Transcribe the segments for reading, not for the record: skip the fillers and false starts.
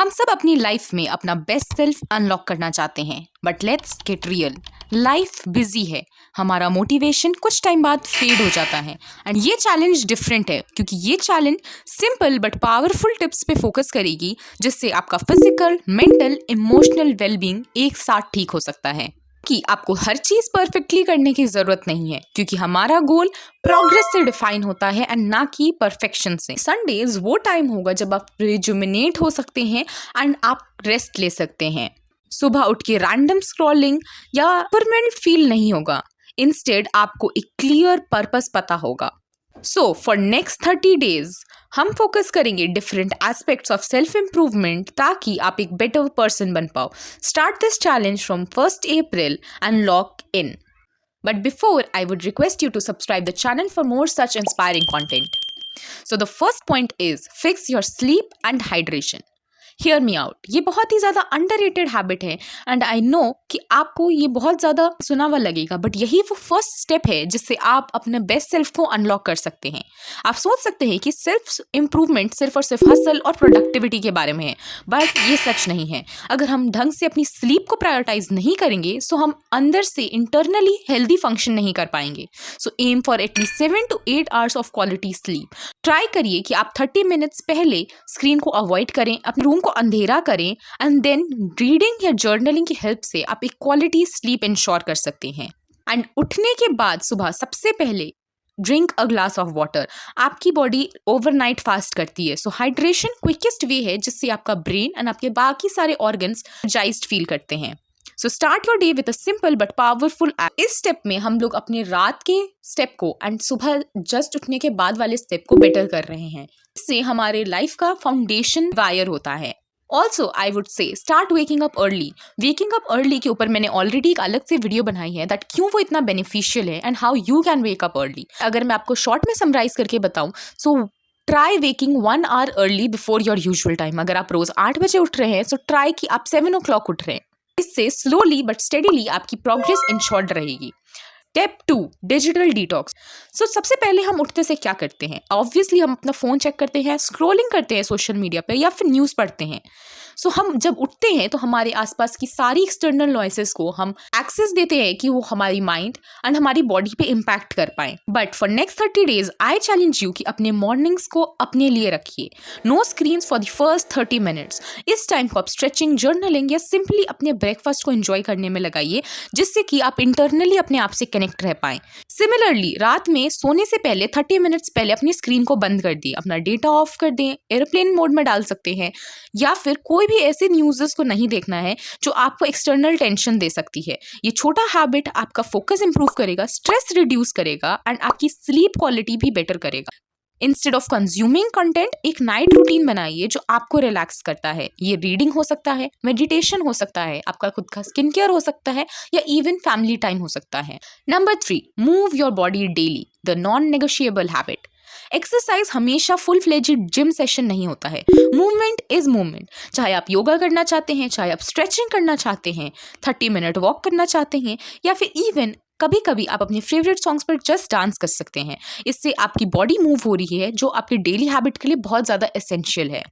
हम सब अपनी लाइफ में अपना बेस्ट सेल्फ अनलॉक करना चाहते हैं, but let's get real. Life busy है, हमारा मोटिवेशन कुछ टाइम बाद फेड हो जाता है। एंड ये चैलेंज डिफरेंट है क्योंकि ये challenge simple but powerful tips पे फोकस करेगी, जिससे आपका फिजिकल, मेंटल, इमोशनल वेलबींग एक साथ ठीक हो सकता है। कि आपको हर चीज परफेक्टली करने की जरूरत नहीं है, क्योंकि हमारा गोल प्रोग्रेस से डिफाइन होता है एंड ना कि परफेक्शन से। संडेज वो टाइम होगा जब आप रिजुमिनेट हो सकते हैं एंड आप रेस्ट ले सकते हैं। सुबह उठ के रैंडम स्क्रॉलिंग या परमानेंट फील नहीं होगा। इंस्टेड आपको एक क्लियर पर्पस पता होगा। सो फॉर नेक्स्ट 30 डेज हम फोकस करेंगे different aspects of self improvement, ताकि आप एक बेटर पर्सन बन पाओ। Start this challenge from 1st April and lock in. But before, I would request you to subscribe the channel for more such inspiring content. So the first point is fix your sleep and hydration. Hear me out. ये बहुत ही ज़्यादा underrated habit है and I know कि आपको ये बहुत ज़्यादा सुना हुआ लगेगा, बट यही वो फर्स्ट स्टेप है जिससे आप अपने बेस्ट सेल्फ को अनलॉक कर सकते हैं। आप सोच सकते हैं कि सेल्फ इम्प्रूवमेंट सिर्फ और सिर्फ हसल और प्रोडक्टिविटी के बारे में है, बट ये सच नहीं है। अगर हम ढंग से अपनी स्लीप को प्रायोरिटाइज नहीं करेंगे सो हम अंदर से इंटरनली हेल्दी फंक्शन नहीं कर पाएंगे। So aim for at least 7 to 8 hours of quality sleep. Try करिए कि आप 30 मिनट्स पहले स्क्रीन को अवॉइड करें, अपने रूम को अंधेरा करें एंड देन रीडिंग या जर्नलिंग की हेल्प से आप एक क्वालिटी स्लीप इंश्योर कर सकते हैं। एंड उठने के बाद सुबह सबसे पहले drink a glass of water. आपकी बॉडी ओवरनाइट फास्ट करती है, सो हाइड्रेशन क्विकेस्ट वे है जिससे आपका ब्रेन एंड आपके बाकी सारे ऑर्गन्स एनर्जाइज्ड फील करते हैं। So start your day with a simple but powerful act. इस स्टेप में हम लोग अपने रात के स्टेप को एंड सुबह जस्ट उठने के बाद वाले स्टेप को बेटर कर रहे हैं। इससे हमारे लाइफ का फाउंडेशन वायर होता है। Also I would say start waking up early. Waking up early के ऊपर मैंने ऑलरेडी एक अलग से वीडियो बनाई है दैट क्यों वो इतना बेनिफिशियल है and how you can wake up early. अगर मैं आपको शॉर्ट में समराइज करके बताऊं so try waking 1 hour early before your usual time. अगर आप रोज 8 बजे उठ रहे हैं सो ट्राई कि आप 7 o'clock उठ रहे हैं। इससे स्लोली बट स्टेडीली आपकी प्रोग्रेस इंश्योर्ड रहेगी। Step 2, digital detox. सो सबसे पहले हम उठते से क्या करते हैं? ऑब्वियसली हम अपना फ़ोन चेक करते हैं, स्क्रॉलिंग करते हैं सोशल मीडिया पे या फिर न्यूज़ पढ़ते हैं। सो हम जब उठते हैं तो हमारे आसपास की सारी एक्सटर्नल नॉइसेस को हम एक्सेस देते हैं कि वो हमारी माइंड एंड हमारी बॉडी पे इम्पैक्ट कर पाए। But for next 30 days I challenge you कि अपने मॉर्निंग्स को अपने लिए रखिए। No screens for the first 30 minutes. इस टाइम को आप स्ट्रेचिंग, जर्नलिंग या सिंपली अपने ब्रेकफास्ट को एंजॉय करने में लगाइए, जिससे कि आप इंटरनली अपने आप से कनेक्ट रह पाएं। सिमिलरली रात में सोने से पहले 30 मिनट्स पहले अपनी स्क्रीन को बंद कर दिए, अपना डेटा ऑफ कर दें, एयरप्लेन मोड में डाल सकते हैं, या फिर कोई भी ऐसे न्यूज़ को नहीं देखना है जो आपको एक्सटर्नल टेंशन दे सकती है। ये छोटा हैबिट आपका फोकस इंप्रूव करेगा, स्ट्रेस रिड्यूस करेगा एंड आपकी स्लीप क्वालिटी भी बेटर करेगा। इंस्टेड ऑफ कंज्यूमिंग कंटेंट, एक नाइट रूटीन बनाइए जो आपको रिलैक्स करता है। ये रीडिंग हो सकता है, मेडिटेशन हो सकता है, आपका खुद का स्किन केयर हो सकता है, या इवन फैमिली टाइम हो सकता है। Number 3, move your body daily, the non negotiable habit. Exercise हमेशा फुल फ्लेजेड जिम सेशन नहीं होता है। Movement is movement. चाहे आप योगा करना चाहते हैं, चाहे आप स्ट्रेचिंग करना चाहते हैं, 30 मिनट वॉक करना चाहते हैं, या फिर इवन कभी कभी आप अपने फेवरेट सॉन्ग्स पर जस्ट डांस कर सकते हैं। इससे आपकी बॉडी मूव हो रही है, जो आपके डेली हैबिट के लिए बहुत ज़्यादा एसेंशियल है।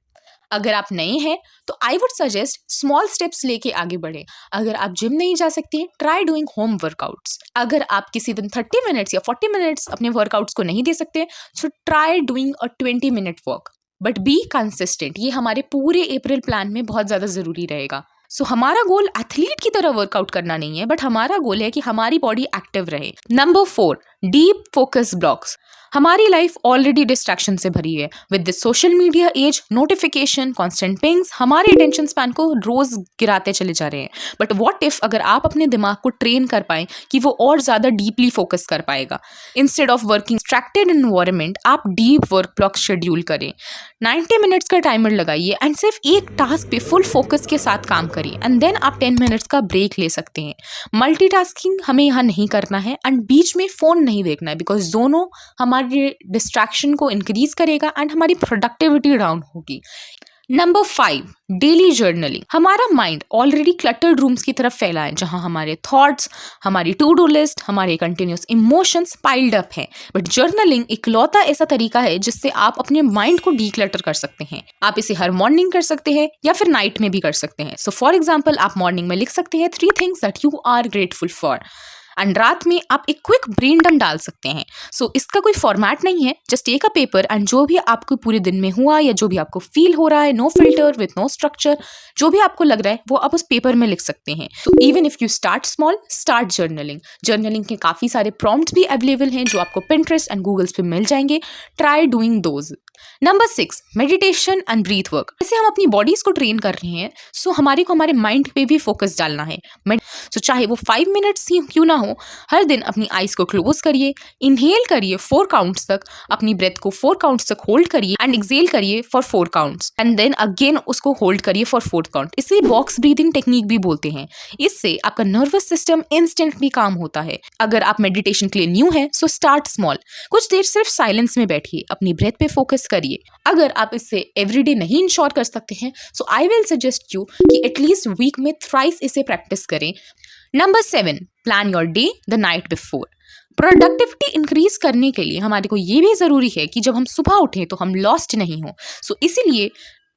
अगर आप नए हैं तो I would suggest small steps लेके आगे बढ़ें। अगर आप जिम नहीं जा सकते, ट्राई डूइंग होम वर्कआउट्स। अगर आप किसी दिन 30 मिनट्स या 40 मिनट्स अपने वर्कआउट्स को नहीं दे सकते तो try doing a 20 minute walk, but be consistent. ये हमारे पूरे अप्रैल प्लान में बहुत ज़्यादा ज़रूरी रहेगा। सो हमारा गोल एथलीट की तरह वर्कआउट करना नहीं है, बट हमारा गोल है कि हमारी बॉडी एक्टिव रहे। Number 4, deep focus blocks. हमारी लाइफ ऑलरेडी डिस्ट्रैक्शन से भरी है। With this social media age, notification, constant pings हमारे अटेंशन स्पैन को रोज गिराते चले जा रहे हैं। बट व्हाट इफ अगर आप अपने दिमाग को ट्रेन कर पाएं कि वो और ज़्यादा डीपली फोकस कर पाएगा। Instead of working distracted environment, आप डीप वर्क ब्लॉक शेड्यूल करें। 90 मिनट्स का टाइमर लगाइए एंड सिर्फ एक टास्क पे फुल फोकस के साथ काम करिए एंड देन आप 10 मिनट्स का ब्रेक ले सकते हैं। मल्टीटास्किंग हमें यहाँ नहीं करना है एंड बीच में फ़ोन नहीं देखना है, बिकॉज दोनों हमारे डिस्ट्रैक्शन को इंक्रीज करेगा एंड हमारी प्रोडक्टिविटी डाउन होगी। Number 5, daily journaling. हमारा माइंड ऑलरेडी क्लटर्ड रूम्स की तरफ फैला है, जहां हमारे थॉट्स, हमारी टू डू लिस्ट, हमारे कंटिन्यूस इमोशंस पाइल्ड अप है। बट जर्नलिंग इकलौता ऐसा तरीका है जिससे आप अपने माइंड को डीक्लटर कर सकते हैं। आप इसे हर मॉर्निंग कर सकते हैं या फिर नाइट में भी कर सकते हैं। सो फॉर एग्जाम्पल, आप मॉर्निंग में लिख सकते हैं 3 things that you are grateful for, and रात में आप एक क्विक ब्रेन डंप डाल सकते हैं। सो इसका कोई फॉर्मेट नहीं है, just take a paper and जो भी आपको पूरे दिन में हुआ या जो भी आपको फील हो रहा है, no filter with no structure, जो भी आपको लग रहा है वो आप उस पेपर में लिख सकते हैं। So even if you start small, start journaling. Journaling के काफी सारे प्रॉम्प्ट्स भी अवेलेबल हैं जो आपको पिंटरेस्ट एंड गूगल्स पे मिल जाएंगे। Try doing those. Number 6, meditation and breath work. जैसे हम अपनी बॉडीज को ट्रेन कर रहे हैं, सो हमारे को हमारे माइंड पे भी फोकस डालना है। सो चाहे वो 5 मिनट्स ही क्यों ना हो, हर दिन अपनी आईज को क्लोज करिए, इनहेल करिए 4 काउंट्स तक, अपनी ब्रेथ को 4 काउंट्स तक होल्ड करिए एंड एक्सेल करिए for 4 counts, and then again उसको होल्ड करिए फॉर 4th काउंट। इसे बॉक्स ब्रीदिंग टेक्निक भी बोलते हैं। इससे आपका नर्वस सिस्टम इंस्टेंटली काम होता है। अगर आप मेडिटेशन के लिए न्यू है, सो स्टार्ट स्मॉल। कुछ देर सिर्फ साइलेंस में बैठिए, अपनी ब्रेथ पे फोकस करिए। अगर आप इससे एवरीडे नहीं इंश्योर कर सकते हैं, सो आई विल सजेस्ट यू कि एटलीस्ट वीक में थ्राइस इसे प्रैक्टिस करें। Number 7, plan your day the night before. Productivity increase करने के लिए हमारे को ये भी जरूरी है कि जब हम सुबह उठें तो हम लॉस्ट नहीं हो। सो इसीलिए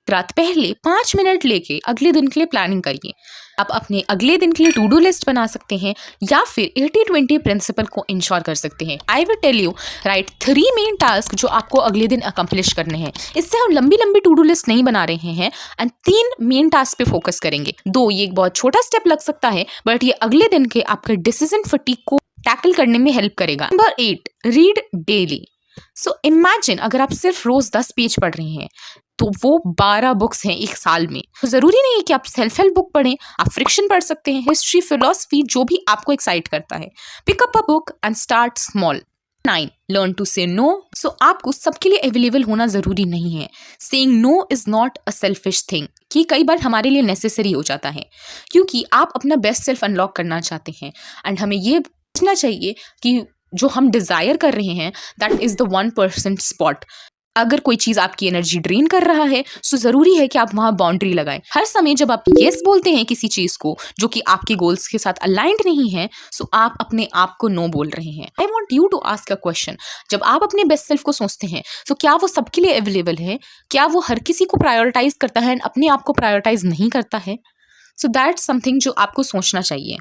रात पहले 5 मिनट लेके अगले दिन के लिए प्लानिंग करिए। आप अपने अगले दिन के लिए टू डू लिस्ट बना सकते हैं या फिर 80-20 प्रिंसिपल को इंश्योर कर सकते हैं। I will tell you, right 3 main task जो आपको अगले दिन अकम्प्लिश करने हैं। इससे हम लंबी लंबी टू डू लिस्ट नहीं बना रहे हैं एंड 3 मेन टास्क पे फोकस करेंगे। दो ये एक बहुत छोटा स्टेप लग सकता है, बट ये अगले दिन के आपके डिसीजन फटीग को टैकल करने में हेल्प करेगा। Number 8, read daily. So imagine अगर आप सिर्फ रोज 10 पेज पढ़ रहे हैं तो वो 12 बुक्स हैं एक साल में। तो जरूरी नहीं है कि आप सेल्फ हेल्प बुक पढ़ें, आप फ्रिक्शन पढ़ सकते हैं, हिस्ट्री, फिलोसफी, जो भी आपको एक्साइट करता है। Pick up a book and start small. 9, learn to say no. So आपको सबके लिए अवेलेबल होना जरूरी नहीं है। Saying no is not a selfish thing, कि कई बार हमारे लिए नेसेसरी हो जाता है, क्योंकि आप अपना बेस्ट सेल्फ अनलॉक करना चाहते हैं एंड हमें ये सोचना चाहिए कि जो हम डिजायर कर रहे हैं दैट इज द 1% स्पॉट। अगर कोई चीज आपकी एनर्जी ड्रेन कर रहा है, तो जरूरी है कि आप वहां बाउंड्री लगाएं। हर समय जब आप यस बोलते हैं किसी चीज को जो कि आपके गोल्स के साथ अलाइंड नहीं है, सो आप अपने आप को नो बोल रहे हैं। I want you to ask a question. जब आप अपने बेस्ट सेल्फ को सोचते हैं, तो क्या वो सबके लिए अवेलेबल है? क्या वो हर किसी को प्रायोरिटाइज करता है, अपने आप को प्रायोरिटाइज नहीं करता है? सो दैट्स समथिंग जो आपको सोचना चाहिए।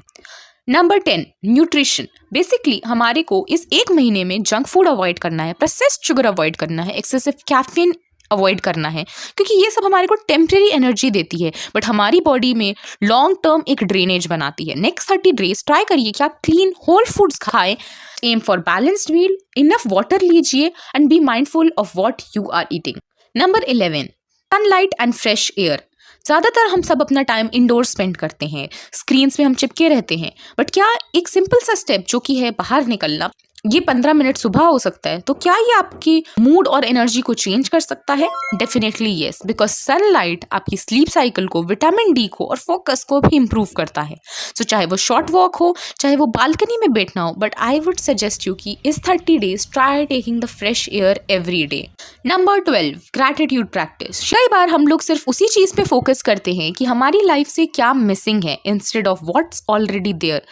Number 10, nutrition. बेसिकली हमारे को इस 1 महीने में जंक फूड अवॉइड करना है, प्रोसेस्ड शुगर अवॉइड करना है, एक्सेसिव कैफीन अवॉइड करना है, क्योंकि ये सब हमारे को टेम्परेरी एनर्जी देती है बट हमारी बॉडी में लॉन्ग टर्म एक ड्रेनेज बनाती है। नेक्स्ट 30 डेज ट्राई करिए कि आप क्लीन होल फूड्स खाएं, aim for balanced meal, enough water लीजिए and be mindful of what you are eating. Number 11, sunlight and fresh air. ज़्यादातर हम सब अपना टाइम इंडोर स्पेंड करते हैं, स्क्रीन्स में हम चिपके रहते हैं, बट क्या एक सिंपल सा स्टेप जो कि है बाहर निकलना, ये 15 मिनट सुबह हो सकता है, तो क्या ये आपकी मूड और एनर्जी को चेंज कर सकता है? डेफिनेटली येस, बिकॉज सनलाइट आपकी स्लीप साइकिल को, विटामिन डी को और फोकस को भी इंप्रूव करता है। सो चाहे वो शॉर्ट वॉक हो, चाहे वो बालकनी में बैठना हो, but I would suggest you कि इस 30 days try taking the fresh air every day. Number 12, gratitude practice. कई बार हम लोग सिर्फ उसी चीज पे फोकस करते हैं कि हमारी लाइफ से क्या मिसिंग है, instead of what's already there.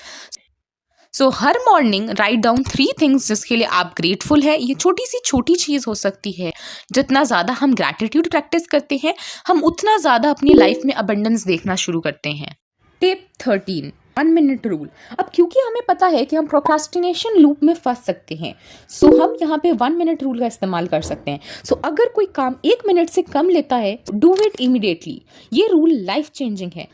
So हर मॉर्निंग राइट डाउन 3 थिंग्स जिसके लिए आप ग्रेटफुल है। ये छोटी सी छोटी चीज़ हो सकती है। जितना ज़्यादा हम ग्रैटिट्यूड प्रैक्टिस करते हैं, हम उतना ज़्यादा अपनी लाइफ में अबंडेंस देखना शुरू करते हैं। Tip 13, 1 minute rule. अब क्योंकि हमें पता है कि हम प्रोक्रास्टिनेशन लूप में फंस सकते हैं, सो हम यहाँ पे 1 मिनट रूल का इस्तेमाल कर सकते हैं। सो अगर कोई काम 1 मिनट से कम लेता है, डू इट इमीडिएटली। ये रूल लाइफ चेंजिंग है।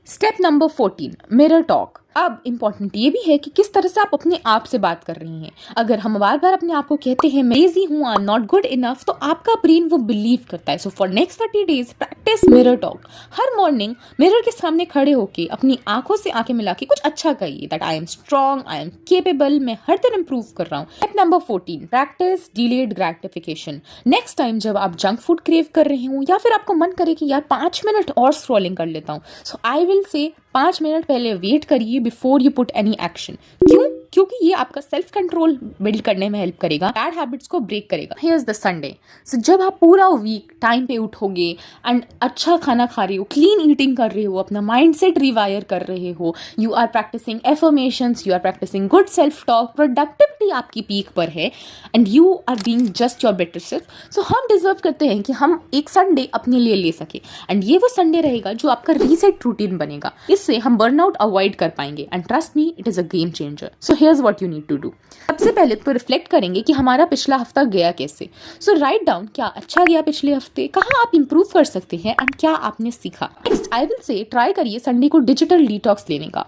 Step number 14, mirror talk. अब इम्पॉर्टेंट ये भी है कि किस तरह से आप अपने आप से बात कर रही हैं। अगर हम बार बार अपने आप को कहते हैं मैं लेजी हूँ, I am not good enough, तो आपका ब्रेन वो बिलीव करता है। So for next 30 days practice mirror talk. Her morning mirror के सामने खड़े होके अपनी आंखों से आंखें मिला के कुछ अच्छा कहिए, that I am strong, I am capable, मैं हर दिन इंप्रूव कर रहा हूँ। Step number 14, practice delayed gratification. Next time जब आप जंक फूड क्रेव कर रहे हो या फिर आपको मन करे कि यार 5 मिनट और स्क्रॉलिंग कर लेता हूँ, सो आई विल से 5 मिनट पहले वेट करिए before you put any action. क्यों? क्योंकि ये आपका सेल्फ कंट्रोल बिल्ड करने में हेल्प करेगा, बैड हैबिट्स को ब्रेक करेगा। Here is the Sunday. So जब आप पूरा वीक टाइम पे उठोगे एंड अच्छा खाना खा रहे हो, क्लीन ईटिंग कर रहे हो, अपना माइंडसेट रिवायर कर रहे हो, you are practicing affirmations, you are practicing good self talk, productivity आपकी पीक पर है and you are being just your better self. So हम डिजर्व करते हैं कि हम एक संडे अपने लिए ले सके एंड ये वो संडे रहेगा जो आपका रीसेट रूटीन बनेगा। इससे हम बर्नआउट अवॉइड कर पाएंगे and trust me, it is a game changer. So here's what you need to do. सबसे पहले तो रिफ्लेक्ट करेंगे कि हमारा पिछला हफ्ता गया कैसे। सो राइट डाउन क्या अच्छा गया पिछले हफ्ते, कहाँ आप इंप्रूव कर सकते हैं एंड क्या आपने सीखा। Next I will say try करिए संडे को डिजिटल डिटॉक्स लेने का।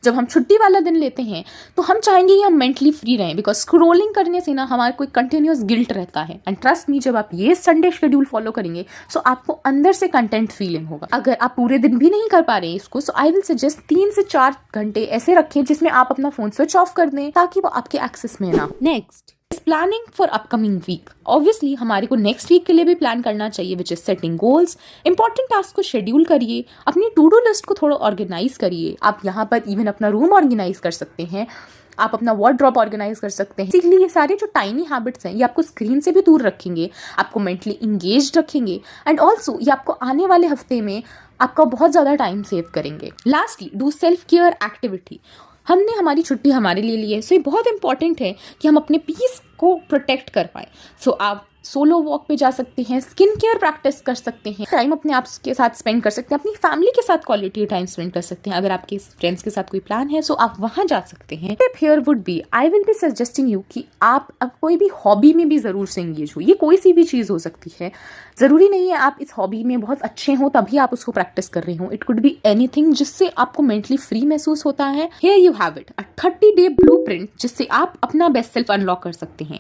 जब हम छुट्टी वाला दिन लेते हैं तो हम चाहेंगे कि हम मेंटली फ्री रहें, बिकॉज स्क्रोलिंग करने से ना हमारे कोई कंटिन्यूअस गिल्ट रहता है एंड ट्रस्ट मी, जब आप ये संडे शेड्यूल फॉलो करेंगे सो आपको अंदर से कंटेंट फीलिंग होगा। अगर आप पूरे दिन भी नहीं कर पा रहे हैं इसको, सो आई विल सजेस्ट 3 से 4 घंटे ऐसे रखें जिसमें आप अपना फोन स्विच ऑफ कर दें ताकि वो आपके एक्सेस में ना हो। Next planning for upcoming week. Obviously हमारे को नेक्स्ट वीक के लिए भी प्लान करना चाहिए, which is setting goals. Important task को शेड्यूल करिए, अपनी टू डू लिस्ट को थोड़ा ऑर्गेनाइज करिए। आप यहाँ पर इवन अपना रूम ऑर्गेनाइज कर सकते हैं, आप अपना वार्डरोब ऑर्गेनाइज कर सकते हैं। इसीलिए ये सारे जो टाइनी हैबिट्स हैं ये आपको स्क्रीन से भी दूर रखेंगे, आपको मेंटली इंगेज रखेंगे एंड ऑल्सो ये आपको आने वाले हफ्ते में आपका बहुत ज़्यादा टाइम सेव करेंगे। Lastly do self care activity. हमने हमारी छुट्टी हमारे लिए ली है, सो ये बहुत इंपॉर्टेंट है कि हम अपने पीस को प्रोटेक्ट कर पाएँ। सो आप सोलो वॉक पे जा सकते हैं, स्किन केयर प्रैक्टिस कर सकते हैं, टाइम अपने आप के साथ स्पेंड कर सकते हैं, अपनी फैमिली के साथ क्वालिटी टाइम स्पेंड कर सकते हैं। अगर आपके फ्रेंड्स के साथ कोई प्लान है सो आप वहाँ जा सकते हैं। Tip here would be, I will be suggesting you कि आप अब कोई भी हॉबी में भी ज़रूर से इंगेज हो। ये कोई सी भी चीज़ हो सकती है, ज़रूरी नहीं है आप इस हॉबी में बहुत अच्छे हो तभी आप उसको प्रैक्टिस कर रहे हो। इट कुड बी एनीथिंग जिससे आपको मेंटली फ्री महसूस होता है। Here you have it, a 30-day blueprint जिससे आप अपना बेस्ट सेल्फ अनलॉक कर सकते हैं।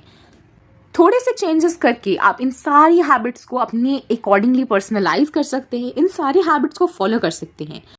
थोड़े से चेंजेस करके आप इन सारी हैबिट्स को अपने अकॉर्डिंगली पर्सनलाइज कर सकते हैं, इन सारी हैबिट्स को फॉलो कर सकते हैं।